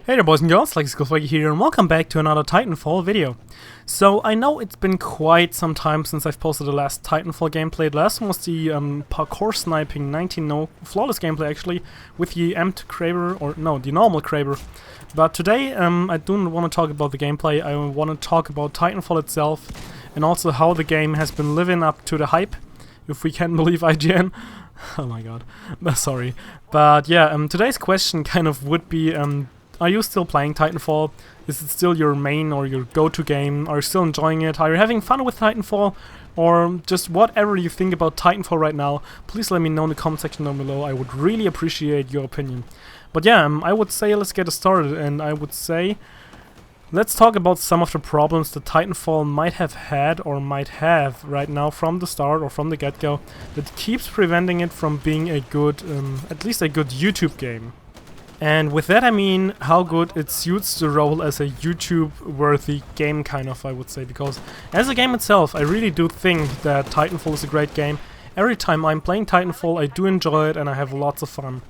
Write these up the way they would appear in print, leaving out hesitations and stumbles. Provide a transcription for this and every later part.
Hey there boys and girls, liek here and welcome back to another Titanfall video. So I know it's been quite some time since I've posted the last Titanfall gameplay. The last one was the parkour sniping 19 flawless gameplay actually, with the amped Kraber, or no, the normal Kraber. But today I don't want to talk about the gameplay, I want to talk about Titanfall itself and also how the game has been living up to the hype, if we can believe IGN. Oh my god, sorry. But yeah, today's question kind of would be, are you still playing Titanfall? Is it still your main or your go-to game? Are you still enjoying it? Are you having fun with Titanfall? Or just whatever you think about Titanfall right now, please let me know in the comment section down below. I would really appreciate your opinion. But yeah, I would say let's get started, and I would say let's talk about some of the problems that Titanfall might have had or might have right now from the start or from the get-go that keeps preventing it from being a good, at least a good YouTube game. And with that I mean how good it suits the role as a YouTube-worthy game, kind of, I would say, because as a game itself I really do think that Titanfall is a great game. Every time I'm playing Titanfall I do enjoy it and I have lots of fun.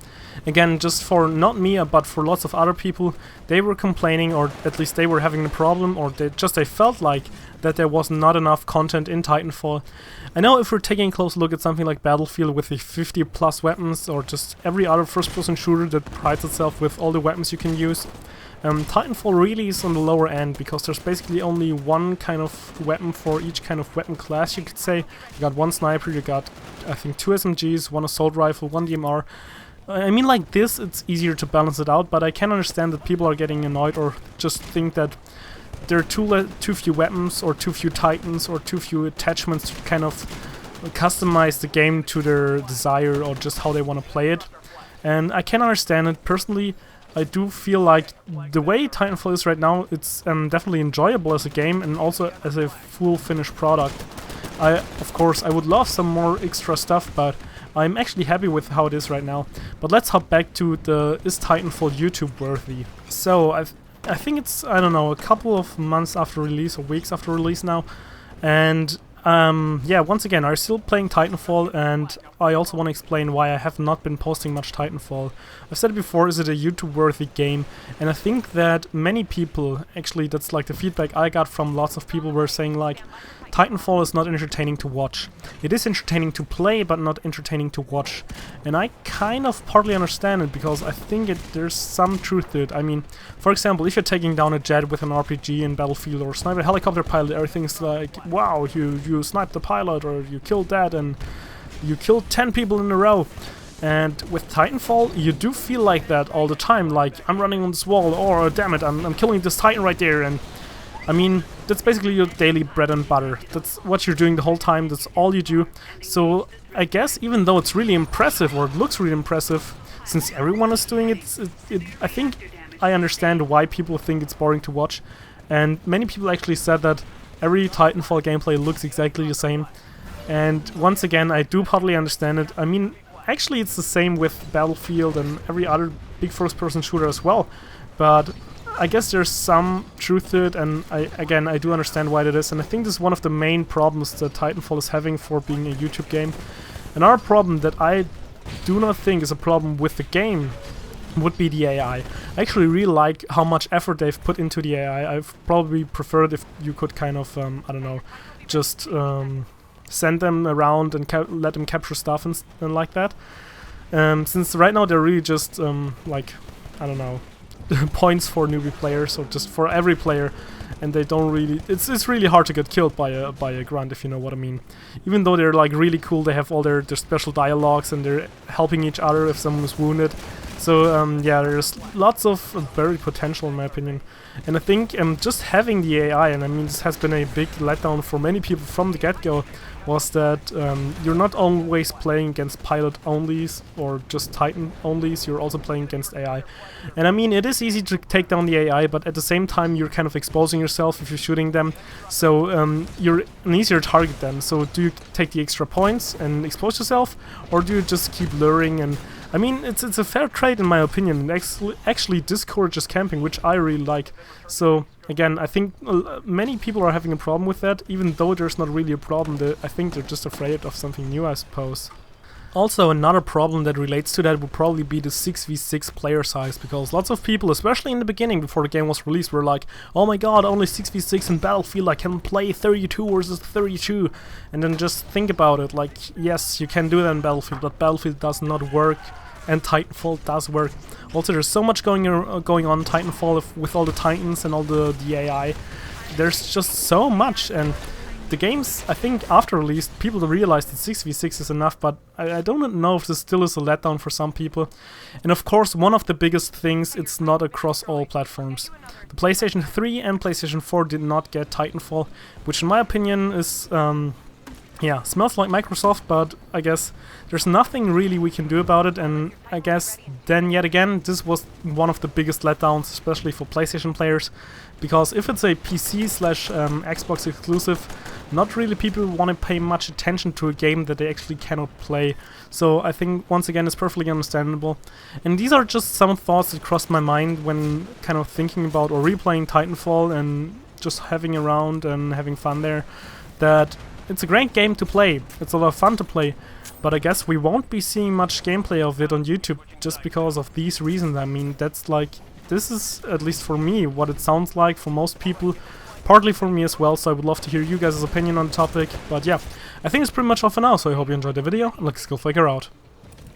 Again, just for not me but for lots of other people, they were complaining, or at least they were having a problem, or they felt like that there was not enough content in Titanfall. I know if we're taking a close look at something like Battlefield with the 50 plus weapons, or just every other first-person shooter that prides itself with all the weapons you can use, Titanfall really is on the lower end, because there's basically only one kind of weapon for each kind of weapon class, you could say. You got one sniper, you got I think 2 SMGs, one assault rifle, one DMR. I mean, like this, it's easier to balance it out, but I can understand that people are getting annoyed or just think that there are too few weapons, or too few Titans, or too few attachments to kind of customize the game to their desire or just how they want to play it. And I can understand it. Personally, I do feel like the way Titanfall is right now, it's definitely enjoyable as a game and also as a full finished product. Of course, I would love some more extra stuff, but I'm actually happy with how it is right now. But let's hop back to the is Titanfall YouTube worthy? So I think it's, I don't know, a couple of months after release or weeks after release now, and yeah, once again, I'm still playing Titanfall, and I also want to explain why I have not been posting much Titanfall. I've said it before, is it a YouTube-worthy game? And I think that many people, actually that's like the feedback I got from lots of people, were saying like, Titanfall is not entertaining to watch. It is entertaining to play, but not entertaining to watch. And I kind of partly understand it, because I think there's some truth to it. I mean, for example, if you're taking down a jet with an RPG in Battlefield, or snipe a helicopter pilot, everything's like, wow, you sniped the pilot, or you killed that, and you killed 10 people in a row. And with Titanfall, you do feel like that all the time, like, I'm running on this wall, or damn it, I'm killing this Titan right there, and I mean, that's basically your daily bread and butter. That's what you're doing the whole time, that's all you do. So I guess even though it's really impressive, or it looks really impressive, since everyone is doing it, I think I understand why people think it's boring to watch. And many people actually said that every Titanfall gameplay looks exactly the same. And once again, I do partly understand it. I mean, actually it's the same with Battlefield and every other big first-person shooter as well. But I guess there's some truth to it, and I do understand why that is, and I think this is one of the main problems that Titanfall is having for being a YouTube game. Another problem that I do not think is a problem with the game would be the AI. I actually really like how much effort they've put into the AI. I've probably preferred if you could kind of, I don't know, just send them around and let them capture stuff and like that. Since right now they're really just like, I don't know, points for newbie players, or just for every player, and they don't really, it's really hard to get killed by a grunt, if you know what I mean. Even though they're like really cool, they have all their special dialogues and they're helping each other if someone is wounded. So yeah, there's lots of buried potential in my opinion. And I think just having the AI, and I mean this has been a big letdown for many people from the get-go, was that you're not always playing against pilot onlys or just Titan onlys, you're also playing against AI. And I mean, it is easy to take down the AI, but at the same time you're kind of exposing yourself if you're shooting them, so you're an easier target then. So do you take the extra points and expose yourself, or do you just keep luring? And I mean, it's a fair trade in my opinion. It actually discourages camping, which I really like. So again, I think many people are having a problem with that, even though there's not really a problem. I think they're just afraid of something new, I suppose. Also, another problem that relates to that would probably be the 6v6 player size, because lots of people, especially in the beginning before the game was released, were like, oh my god, only 6v6 in Battlefield, I can play 32 versus 32. And then just think about it, like, yes, you can do that in Battlefield, but Battlefield does not work, and Titanfall does work. Also, there's so much going on in Titanfall with all the Titans and all the AI. There's just so much, and the games, I think, after release, people realized that 6v6 is enough, but I don't know if this still is a letdown for some people. And of course, one of the biggest things, it's not across all platforms. The PlayStation 3 and PlayStation 4 did not get Titanfall, which in my opinion is, yeah, smells like Microsoft, but I guess there's nothing really we can do about it, and I guess then yet again, this was one of the biggest letdowns, especially for PlayStation players, because if it's a PC/Xbox exclusive, not really people want to pay much attention to a game that they actually cannot play. So I think once again it's perfectly understandable. And these are just some thoughts that crossed my mind when kind of thinking about or replaying Titanfall and just having around and having fun there, that it's a great game to play, it's a lot of fun to play, but I guess we won't be seeing much gameplay of it on YouTube just because of these reasons. I mean, that's like, this is, at least for me, what it sounds like for most people, partly for me as well, so I would love to hear you guys' opinion on the topic. But yeah, I think it's pretty much all for now, so I hope you enjoyed the video, and let's go figure out.